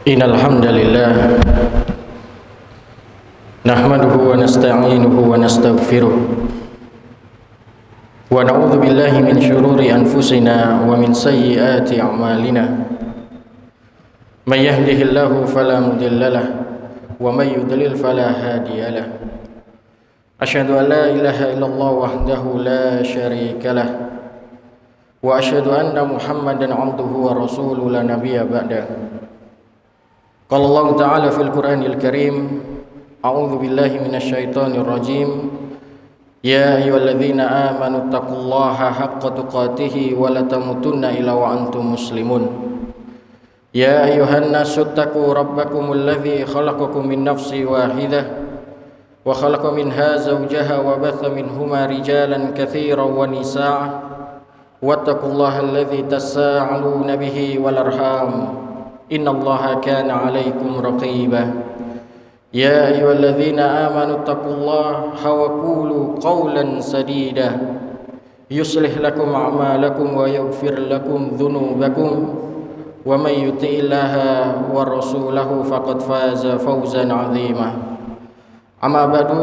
Innal hamdalillah nahmaduhu wa nasta'inuhu wa nastaghfiruh wa na'udzu billahi min shururi anfusina wa min sayyiati a'malina may yahdihillahu fala mudhillalah wa may yudlil fala hadiyalah asyhadu an la ilaha illallah wahdahu la syarikalah wa asyhadu anna muhammadan 'abduhu wa rasuluhu la nabiyya ba'da. Qala Allah Ta'ala fil Qur'anil Karim, a'udzu billahi minasyaitonir rajim. Ya ayyuhalladzina amanu taqullaha haqqa tuqatih wa la tamutunna illa wa antum muslimun. Ya ayyuhan nasu taqu rabbakumul ladzi khalaqakum min nafsin wahidah wa khalaqa minha zawjaha wa batha minhuma rijalan katsiran wa nisaa'a wattaqullaha alladzi tasaaluna bihi wal arham. Innallaha kana 'alaikum raqiba. Ya ayyuhalladzina amanu taqullaha wa qulu qawlan sadida yuslih lakum a'malakum wa yaghfir lakum dhunubakum wa may yuti'illaha wa rasulahu faqad faza fawzan 'azima. Amma ba'du,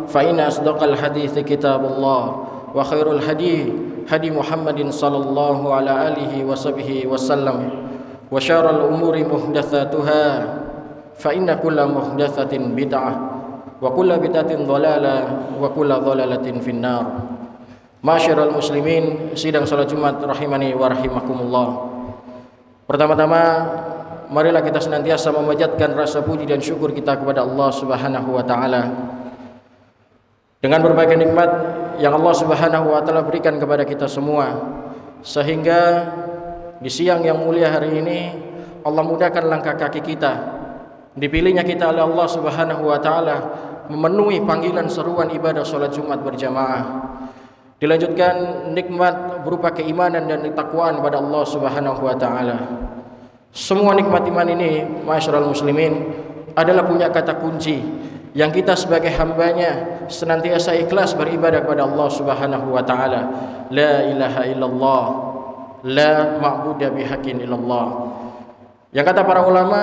fa inna asdaqal hadithi kitabullah wa khairul hadi Muhammadin sallallahu ala alihi wa sahbihi wasallam wa syarrul umuri muhdatsatuha fa inna kulla muhdatsatin bid'ah wa kulla bid'atin dhalalah wa kulla dhalalatin finnar. Masyiral muslimin, sidang salat Jumat rahimani wa rahimakumullah. Pertama-tama marilah kita senantiasa memanjatkan rasa puji dan syukur kita kepada Allah Subhanahu wa taala dengan berbagai nikmat yang Allah Subhanahu wa taala berikan kepada kita semua, sehingga di siang yang mulia hari ini Allah mudahkan langkah kaki kita. Dipilihnya kita oleh Allah Subhanahu wa taala memenuhi panggilan seruan ibadah salat Jumat berjamaah. Dilanjutkan nikmat berupa keimanan dan ketakwaan kepada Allah Subhanahu wa taala. Semua nikmat iman ini, masyarul muslimin, adalah punya kata kunci yang kita sebagai hambanya senantiasa ikhlas beribadah kepada Allah Subhanahu wa taala. La ilaha illallah, la ma'budu bihaqqin illallah. Yang kata para ulama,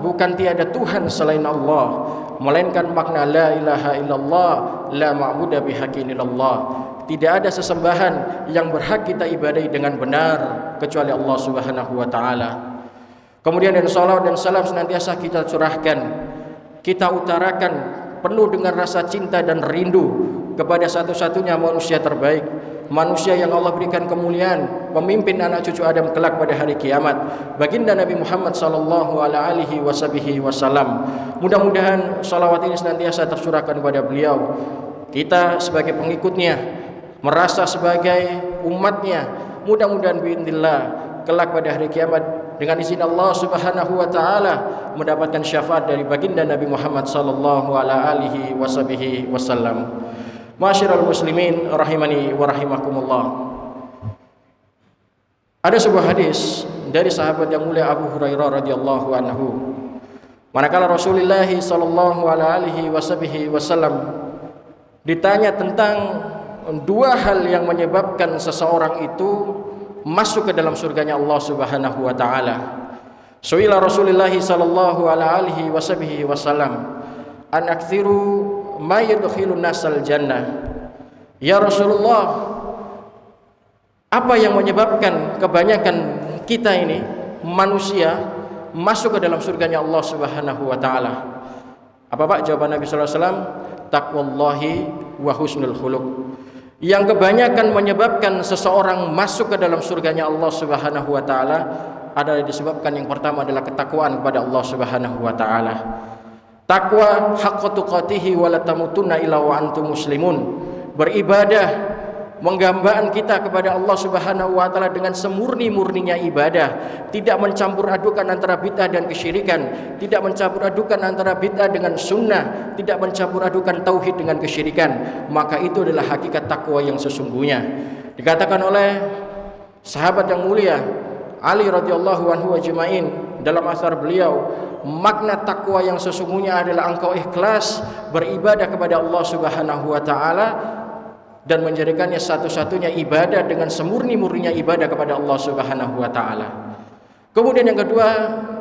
bukan tiada Tuhan selain Allah, melainkan makna la ilaha illallah, la ma'budu bihaqqin illallah. Tidak ada sesembahan yang berhak kita ibadahi dengan benar kecuali Allah Subhanahu wa taala. Kemudian dan salawat dan salam senantiasa kita curahkan, kita utarakan penuh dengan rasa cinta dan rindu kepada satu-satunya manusia terbaik, manusia yang Allah berikan kemuliaan, pemimpin anak cucu Adam kelak pada hari kiamat, baginda Nabi Muhammad sallallahu alaihi wasallam. Mudah-mudahan salawat ini senantiasa tercurahkan kepada beliau. Kita sebagai pengikutnya, merasa sebagai umatnya, mudah-mudahan biidznillah kelak pada hari kiamat dengan izin Allah Subhanahu wa taala mendapatkan syafaat dari baginda Nabi Muhammad sallallahu alaihi wasallam. Masyiral muslimin rahimani wa rahimakumullah. Ada sebuah hadis dari sahabat yang mulia Abu Hurairah radhiyallahu anhu. Manakala Rasulullah sallallahu alaihi wasallam ditanya tentang dua hal yang menyebabkan seseorang itu masuk ke dalam surganya Allah Subhanahu wa taala. Su'ila Rasulullah sallallahu alaihi wasallam an aktsiru ma yadkhilun nasal jannah. Ya Rasulullah, apa yang menyebabkan kebanyakan kita ini manusia masuk ke dalam surganya Allah Subhanahu wa taala? Apa Pak jawaban Nabi sallallahu alaihi wasallam? Taqwallahi wa husnul khuluq. Yang kebanyakan menyebabkan seseorang masuk ke dalam surganya Allah Subhanahu wa taala adalah disebabkan yang pertama adalah ketakwaan kepada Allah Subhanahu wa taala. Takwa haqqa tuqatih wa la tamutunna illa wa antum muslimun. Beribadah menggambaan kita kepada Allah Subhanahu wa taala dengan semurni-murninya ibadah, tidak mencampur adukan antara bid'ah dan kesyirikan, tidak mencampur adukan antara bid'ah dengan sunnah, tidak mencampur adukan tauhid dengan kesyirikan. Maka itu adalah hakikat takwa yang sesungguhnya. Dikatakan oleh sahabat yang mulia Ali radhiyallahu anhu ajma'in dalam asar beliau, makna takwa yang sesungguhnya adalah engkau ikhlas beribadah kepada Allah Subhanahu wa taala dan menjadikannya satu-satunya ibadah dengan semurni-murninya ibadah kepada Allah Subhanahu wa taala. Kemudian yang kedua,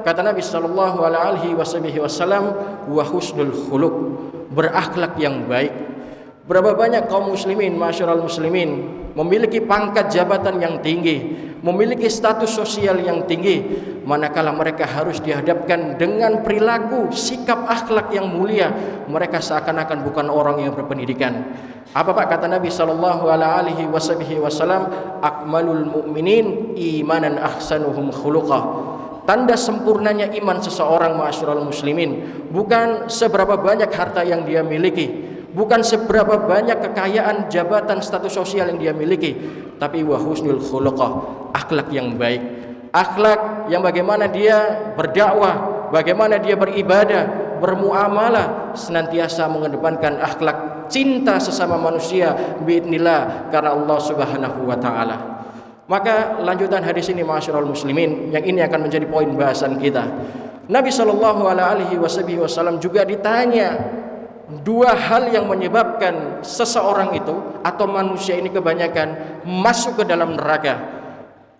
kata Nabi sallallahu alaihi wasallam, wa husnul khuluq, berakhlak yang baik. Berapa banyak kaum muslimin, masyarul muslimin, memiliki pangkat jabatan yang tinggi, memiliki status sosial yang tinggi, manakala mereka harus dihadapkan dengan perilaku, sikap akhlak yang mulia, mereka seakan-akan bukan orang yang berpendidikan. Apa Pak kata Nabi sallallahu alaihi wasallam, akmalul mu'minin imanan ahsanuhum khuluqah. Tanda sempurnanya iman seseorang, masyarul muslimin, bukan seberapa banyak harta yang dia miliki, bukan seberapa banyak kekayaan, jabatan, status sosial yang dia miliki, tapi wa husnul khuluqah, akhlak yang baik. Akhlak yang bagaimana dia berdakwah, bagaimana dia beribadah, bermuamalah, senantiasa mengedepankan akhlak cinta sesama manusia biidznillah karena Allah Subhanahu wa taala. Maka lanjutan hadis ini, masyarul muslimin, yang ini akan menjadi poin bahasan kita. Nabi sallallahu alaihi wasallam juga ditanya dua hal yang menyebabkan seseorang itu atau manusia ini kebanyakan masuk ke dalam neraka.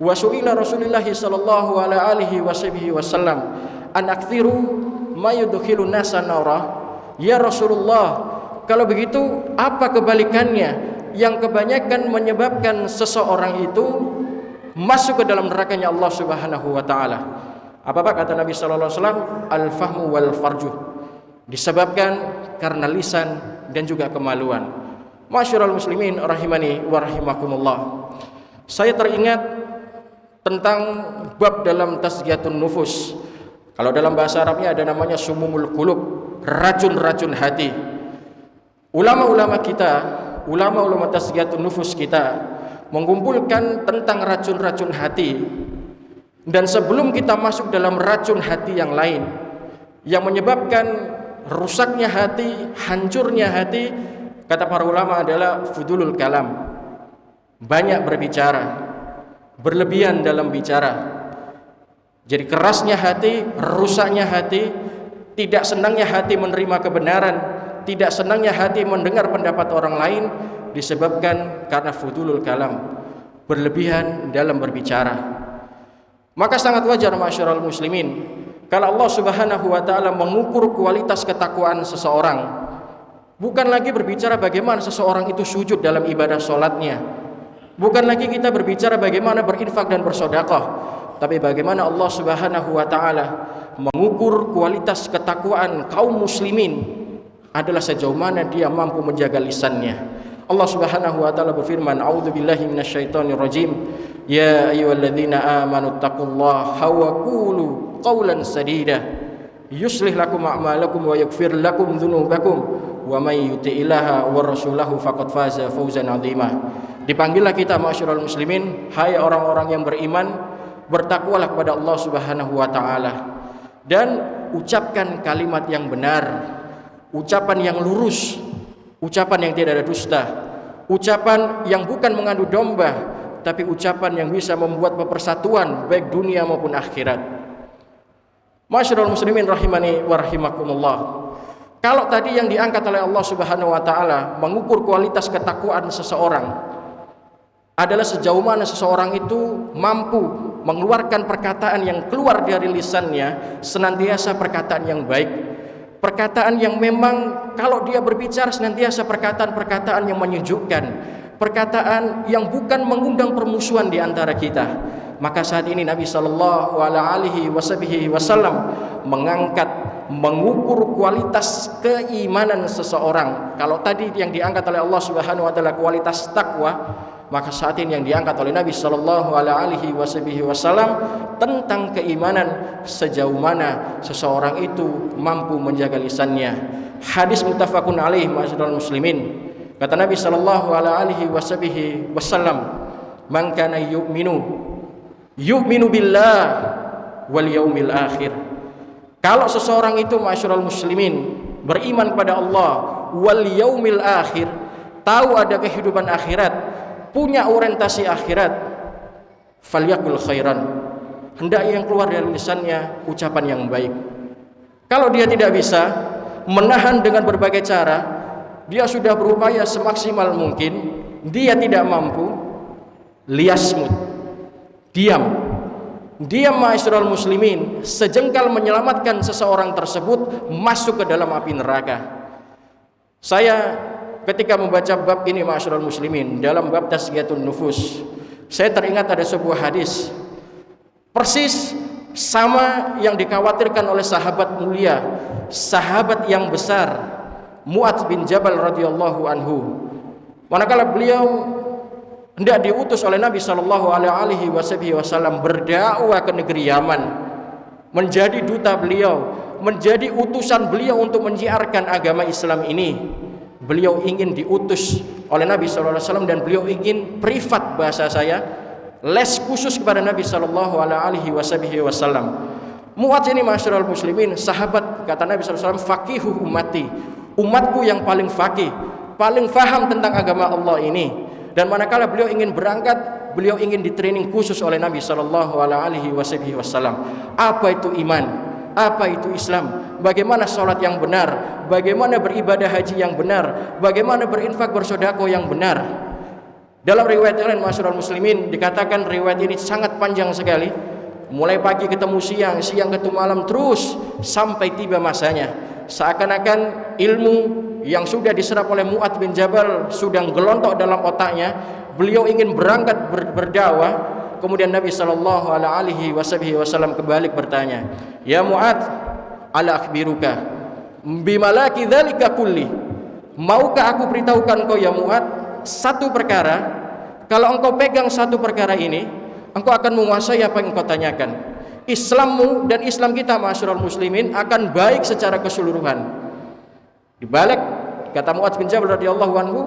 Wa su'ila Rasulullah sallallahu alaihi wasallam an akthiru ma yudkhilun nasa nara. Ya Rasulullah, kalau begitu apa kebalikannya yang kebanyakan menyebabkan seseorang itu masuk ke dalam nerakanya Allah Subhanahu wa taala? Apa kata Nabi sallallahu alaihi wasallam? Al-fahmu wal farju. Disebabkan karena lisan dan juga kemaluan. Masyarul muslimin rahimani wa rahimakumullah. Saya teringat tentang bab dalam tazkiyatun nufus. Kalau dalam bahasa Arabnya ada namanya sumumul qulub, racun-racun hati. Ulama-ulama kita, ulama-ulama tazkiyatun nufus kita mengumpulkan tentang racun-racun hati. Dan sebelum kita masuk dalam racun hati yang lain yang menyebabkan rusaknya hati, hancurnya hati, kata para ulama adalah fudulul kalam, banyak berbicara, berlebihan dalam bicara. Jadi kerasnya hati, rusaknya hati, tidak senangnya hati menerima kebenaran, tidak senangnya hati mendengar pendapat orang lain, disebabkan karena fudulul kalam, berlebihan dalam berbicara. Maka sangat wajar, masyarul muslimin, kalau Allah Subhanahu wa taala mengukur kualitas ketakwaan seseorang, bukan lagi berbicara bagaimana seseorang itu sujud dalam ibadah salatnya, bukan lagi kita berbicara bagaimana berinfak dan bersedekah, tapi bagaimana Allah Subhanahu wa taala mengukur kualitas ketakwaan kaum muslimin adalah sejauh mana dia mampu menjaga lisannya. Allah Subhanahu wa taala berfirman, a'udzubillahi minasyaitonir rajim, ya ayyuhalladzina amanu taqullaha wa qulu qawlan sadida yuslih lakum a'malakum wa yaghfir lakum dzunubakum wa may yuti'illaha wa rasulahu faqad faza fawzan 'azima. Dipanggillah kita, masyarul muslimin, hai orang-orang yang beriman, bertakwalah kepada Allah Subhanahu wa taala dan ucapkan kalimat yang benar, ucapan yang lurus, ucapan yang tidak ada dusta, ucapan yang bukan mengadu domba, tapi ucapan yang bisa membuat pepersatuan baik dunia maupun akhirat. Masyarul muslimin rahimani wa rahimakumullah. Kalau tadi yang diangkat oleh Allah Subhanahu wa taala mengukur kualitas ketakwaan seseorang adalah sejauh mana seseorang itu mampu mengeluarkan perkataan yang keluar dari lisannya senantiasa perkataan yang baik, perkataan yang memang kalau dia berbicara senantiasa perkataan-perkataan yang menyejukkan, perkataan yang bukan mengundang permusuhan di antara kita. Maka saat ini Nabi sallallahu alaihi wasallam mengangkat, mengukur kualitas keimanan seseorang. Kalau tadi yang diangkat oleh Allah Subhanahu wa taala kualitas takwa, maka saat ini yang diangkat oleh Nabi sallallahu alaihi wasallam tentang keimanan, sejauh mana seseorang itu mampu menjaga lisannya. Hadis muttafaqun alaih, ma'asyiral muslimin. Kata Nabi sallallahu alaihi wasallam, "Man kana yu'minu billah wal yaumil akhir." Kalau seseorang itu, ma'asyiral muslimin, beriman kepada Allah wal yaumil akhir, tahu ada kehidupan akhirat, punya orientasi akhirat, falyakul khairan, hendaknya yang keluar dari lisannya ucapan yang baik. Kalau dia tidak bisa menahan dengan berbagai cara, dia sudah berupaya semaksimal mungkin, dia tidak mampu, liyasmut, diam, dia ma'asyiral muslimin sejengkal menyelamatkan seseorang tersebut masuk ke dalam api neraka. Saya ketika membaca bab ini ma'asyiral muslimin dalam bab tazkiyatun nufus, saya teringat ada sebuah hadis persis sama yang dikhawatirkan oleh sahabat mulia, sahabat yang besar Mu'adz bin Jabal radhiyallahu anhu. Manakala beliau hendak diutus oleh Nabi sallallahu alaihi wasallam berdakwah ke negeri Yaman, menjadi duta beliau, menjadi utusan beliau untuk menyiarkan agama Islam ini. Beliau ingin diutus oleh Nabi sallallahu alaihi wasallam dan beliau ingin privat, bahasa saya, les khusus kepada Nabi sallallahu alaihi wasallam. Mu'adz ini ma'asyiral muslimin, sahabat, kata Nabi sallallahu alaihi wasallam, faqihu ummati, umatku yang paling faqih, paling faham tentang agama Allah ini. Dan manakala beliau ingin berangkat, beliau ingin ditraining khusus oleh Nabi sallallahu alaihi wasallam. Apa itu iman? Apa itu Islam? Bagaimana sholat yang benar? Bagaimana beribadah haji yang benar? Bagaimana berinfak bersedekah yang benar? Dalam riwayat lain ma'asyiral muslimin dikatakan riwayat ini sangat panjang sekali. Mulai pagi ketemu siang, siang ketemu malam, terus sampai tiba masanya. Seakan-akan ilmu yang sudah diserap oleh Mu'adz bin Jabal sudah gelontok dalam otaknya. Beliau ingin berangkat berdakwah. Kemudian Nabi sallallahu alaihi wasallam kembali bertanya, "Ya Mu'adz, ala akhbiruka bimalaki dzalika kulli?" Maukah aku beritahukan kau ya Mu'adz satu perkara, kalau engkau pegang satu perkara ini, engkau akan menguasai apa yang engkau tanyakan. Islammu dan Islam kita ma'asyiral muslimin akan baik secara keseluruhan. Dibalik, kata Mu'adz bin Jabal radhiyallahu anhu,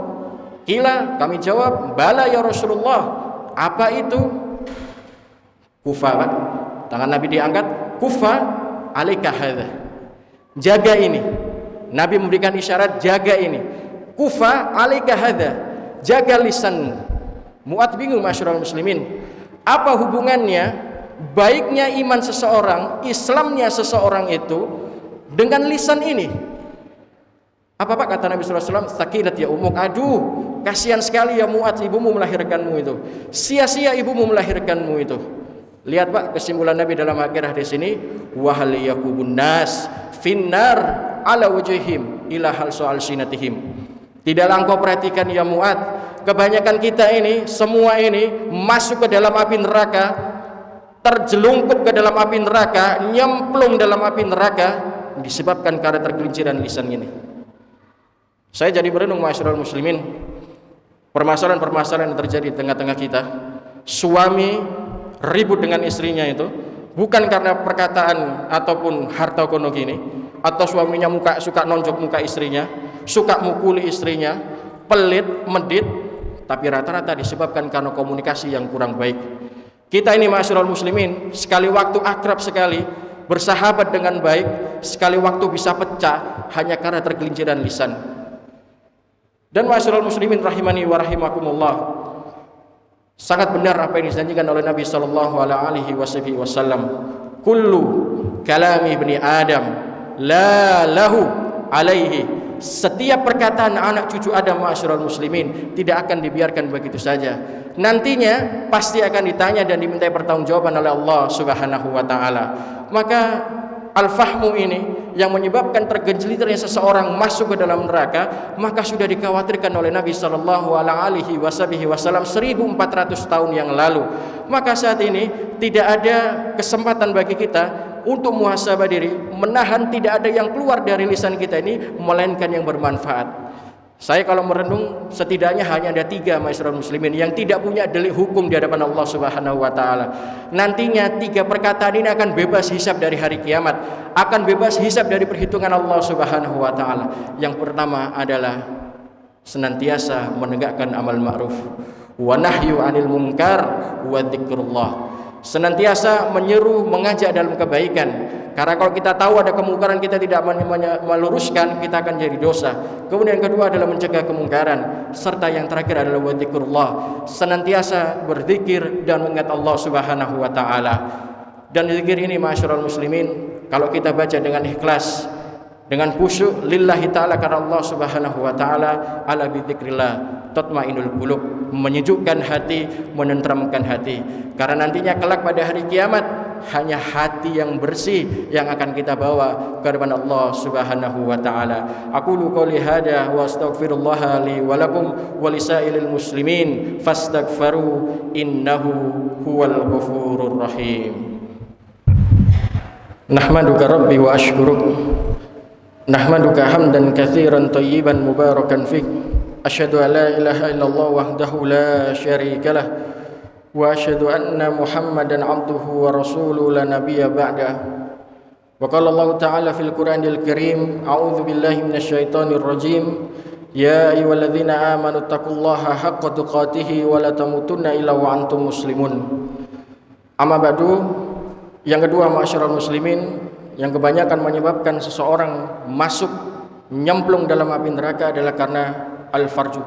"Qila," kami jawab, "Bala ya Rasulullah." Apa itu? Kufa, Pak. Tangan Nabi diangkat, "Kufa alaika hadza." Jaga ini. Nabi memberikan isyarat, jaga ini. "Kufa alaika hadza." Jaga lisan. Mu'adz bingung ma'asyiral muslimin, apa hubungannya baiknya iman seseorang, Islamnya seseorang itu dengan lisan ini? Apa Pak? Kata Nabi sallallahu alaihi wasallam, "Tsakilat ya umuk." Aduh, kasihan sekali ya Mu'adz, ibumu melahirkanmu itu. Sia-sia ibumu melahirkanmu itu. Lihat Pak, kesimpulan Nabi dalam akhir hadis ini, "Wa hal yakubun nas finnar ala wajhihim ila hal soal sinatihim." Tidaklah engkau perhatikan ya Mu'adz, kebanyakan kita ini, semua ini masuk ke dalam api neraka, terjelungkup ke dalam api neraka, nyemplung dalam api neraka disebabkan karena tergelinciran lisan ini. Saya jadi berenung ma'asyiral muslimin, permasalahan-permasalahan yang terjadi di tengah-tengah kita. Suami ribut dengan istrinya itu bukan karena perkataan ataupun harta kono gini, atau suaminya suka nonjok muka istrinya, suka mukuli istrinya, pelit, medit, tapi rata-rata disebabkan karena komunikasi yang kurang baik. Kita ini ma'asyiral muslimin, sekali waktu akrab sekali, bersahabat dengan baik, sekali waktu bisa pecah hanya karena tergelinciran lisan. Dan ma'asyiral muslimin rahimani wa rahimakumullah, sangat benar apa yang dijanjikan oleh Nabi sallallahu alaihi wasallam, "Kullu kalami ibni Adam la lahu alaihi." Setiap perkataan anak cucu Adam ma'asyiral muslimin tidak akan dibiarkan begitu saja. Nantinya pasti akan ditanya dan dimintai pertanggungjawaban oleh Allah Subhanahu wa taala. Maka al-fahmu ini yang menyebabkan tergelincirnya seseorang masuk ke dalam neraka, maka sudah dikhawatirkan oleh Nabi sallallahu alaihi wasallam 1400 tahun yang lalu. Maka saat ini tidak ada kesempatan bagi kita untuk muhasabah diri, menahan tidak ada yang keluar dari lisan kita ini melainkan yang bermanfaat. Saya kalau merenung setidaknya hanya ada 3 ma'asyiral muslimin yang tidak punya delik hukum di hadapan Allah Subhanahu wa taala. Nantinya 3 perkataan ini akan bebas hisab dari hari kiamat, akan bebas hisab dari perhitungan Allah Subhanahu wa taala. Yang pertama adalah senantiasa menegakkan amal ma'ruf wa nahyu 'anil munkar wa dzikrullah. Senantiasa menyeru, mengajak dalam kebaikan. Karena kalau kita tahu ada kemungkaran, kita tidak meluruskan, kita akan jadi dosa. Kemudian yang kedua adalah mencegah kemungkaran, serta yang terakhir adalah wa dzikrullah, senantiasa berzikir dan mengingat Allah Subhanahu wa taala. Dan zikir ini ma'asyiral muslimin, kalau kita baca dengan ikhlas, dengan khusyuk lillahi ta'ala karena Allah Subhanahu wa taala. Ala bidzikrillah tatmainul qulub, menyejukkan hati, menenteramkan hati. Karena nantinya kelak pada hari kiamat hanya hati yang bersih yang akan kita bawa ke hadapan Allah Subhanahu wa taala. Aqulu qouli hada wa astaghfirullah li wa lakum wa lisairil muslimin fastaghfiru innahu huwal ghafurur rahim. Nahmaduka rabbi wa ashkuruk, nahmaduka hamdan katsiran thayyiban mubarakan fik. Asyhadu an la ilaha illallah wahdahu la syarika lah wa asyhadu anna Muhammadan abduhu wa rasuluhu la nabiyya ba'dah. Wa qala Allah ta'ala fil Qur'anil Karim, a'udzu billahi minasyaitonir rajim. Ya ayyuhalladzina amanu taqullaha haqqa tuqatih wa la tamutunna illa wa antum muslimun. Amma ba'du. Yang kedua, ma'asyiral muslimin, yang kebanyakan menyebabkan seseorang masuk nyemplung dalam api neraka adalah karena al-farju,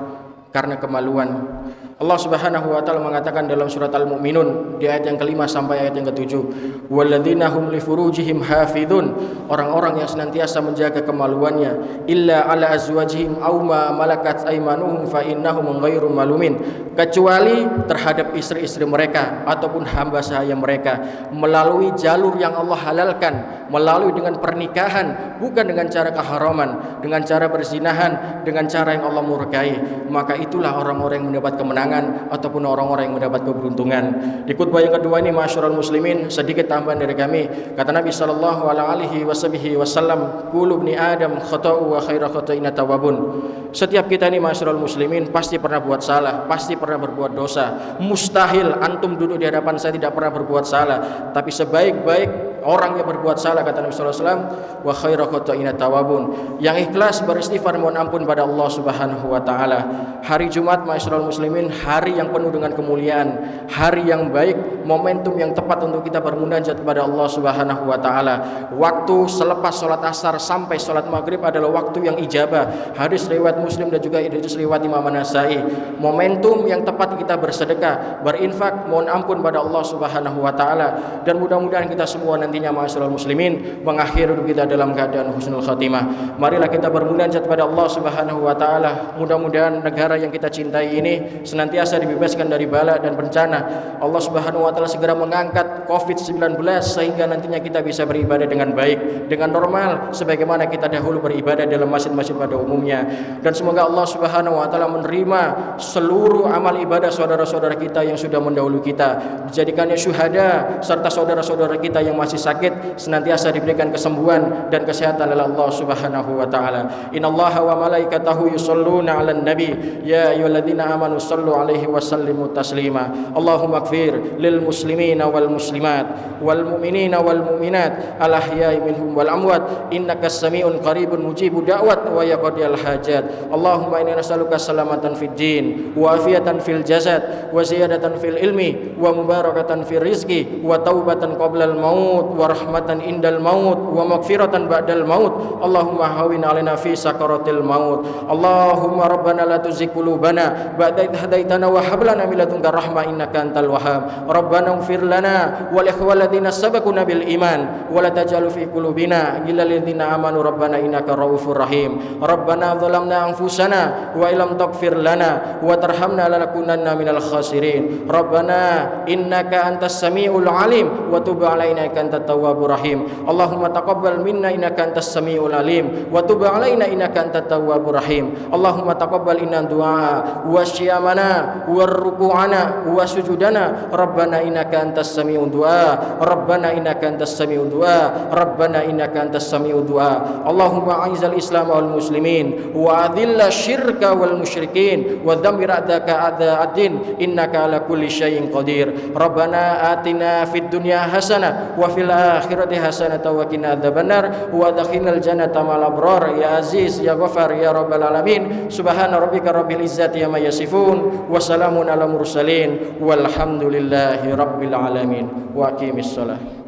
karena kemaluan. Allah Subhanahu wa taala mengatakan dalam surat Al-Mu'minun di ayat yang kelima sampai ayat yang ketujuh, walladzina hum li furujihim hafizun, orang-orang yang senantiasa menjaga kemaluannya, illa ala azwajihim aw ma malakat aymanuhum fa innahum ghairu malumin, kecuali terhadap istri-istri mereka ataupun hamba sahaya mereka melalui jalur yang Allah halalkan, melalui dengan pernikahan, bukan dengan cara keharaman, dengan cara berzinahan, dengan cara yang Allah murkai, maka itulah orang-orang yang mendapat kemenangan ataupun orang-orang yang mendapat keberuntungan. Di khutbah yang kedua ini, ma'asyiral muslimin, sedikit tambahan dari kami. Kata Nabi sallallahu alaihi wasallam, kullu ibni adam khata'u wa khairu khata'ina tawwabun. Setiap kita ini, ma'asyiral muslimin, pasti pernah buat salah, pasti pernah berbuat dosa. Mustahil antum duduk di hadapan saya tidak pernah berbuat salah. Tapi sebaik-baik orang yang berbuat salah, kata Nabi sallallahu alaihi wasallam, wa khairu khata'ina tawwabun, yang ikhlas beristighfar mohon ampun pada Allah Subhanahu wa taala. Hari Jumat, ma'asyiral muslimin, hari yang penuh dengan kemuliaan, hari yang baik, momentum yang tepat untuk kita bermunajat kepada Allah Subhanahu wa taala. Waktu selepas salat asar sampai salat maghrib adalah waktu yang ijabah. Hadis riwayat Muslim dan juga hadis riwayat Imam An-Nasa'i. Momentum yang tepat kita bersedekah, berinfak, mohon ampun pada Allah Subhanahu wa taala, dan mudah-mudahan kita semua nantinya, ma'asyiral muslimin, mengakhiri hidup kita dalam keadaan husnul khatimah. Marilah kita bermunajat pada Allah Subhanahu wa taala. Mudah-mudahan negara yang kita cintai ini senantiasa dibebaskan dari bala dan bencana. Allah Subhanahu wa taala segera mengangkat Covid-19 sehingga nantinya kita bisa beribadah dengan baik, dengan normal sebagaimana kita dahulu beribadah dalam masjid-masjid pada umumnya. Dan semoga Allah Subhanahu wa taala menerima seluruh amal ibadah saudara-saudara kita yang sudah mendahului kita, dijadikannya syuhada, serta saudara-saudara kita yang masih sakit senantiasa diberikan kesembuhan dan kesehatan oleh Allah Subhanahu wa taala. Innallaha wa malaikatahu yusholluna 'alan nabi ya ayyuhalladzina amanu shallu 'alaihi wa sallimu taslima. Allahumma ighfir lil muslimina wal muslimat wal mu'minina wal mu'minat al ahya'i minhum wal amwat innakas sami'un qaribun mujibu da'wat wa yaqdiyal hajat. Allahumma inna nas'aluka salamatan fid din wa afiyatan fil jasad wa ziyadatan fil ilmi wa mubarakatan fil rizqi wa taubatan qablal maut wa rahmatan indal maut wa maghfiratan ba'dal maut. Allahumma hawin 'alaina fi sakaratil maut. Allahumma rabbana la tuzigh qulubana ba'da idh hadaitana wa hab lana min ladunka rahmah innaka antal wahhab. Rabbana ighfir lana wa li ikhwanatina sabaquna bil iman wa la taj'al fi qulubina ghillan lil ladzina amanu rabbana innaka raufur rahim. Rabbana zalamna anfusana wa illam taghfir lana wa tarhamna lanakunanna minal khasirin. Rabbana innaka antas samiul alim wa tub alaina innaka antat tawwabur rahim. Allahumma taqabbal minna innaka antas samiul alim wa tub alaina innaka antat tawwabur rahim. Allahumma taqabbal inna du'a wa syiyamana wa ruku'ana wa sujudana. Rabbana innaka antas sami'ud du'a. Rabbana innaka antas sami'ud du'a. Rabbana innaka antas sami'ud du'a. Allahumma a'izal islam wal muslimin wa adhilla syirka wal musyrikin wa dhammir a'daka a'da'ad-din innaka ala kulli syai'in qadir. Rabbana atina fid dunya hasanah wa fil akhirati hasanah wa qina adzabannar wa adkhilnal jannata ma'al abrar ya aziz ya ghafar ya rabbal alamin. Subhana rabbika rabbil izzati amma yasifun wa salamun ala mursalin walhamdulillahi rabbil alamin. Wa aqimis shalah.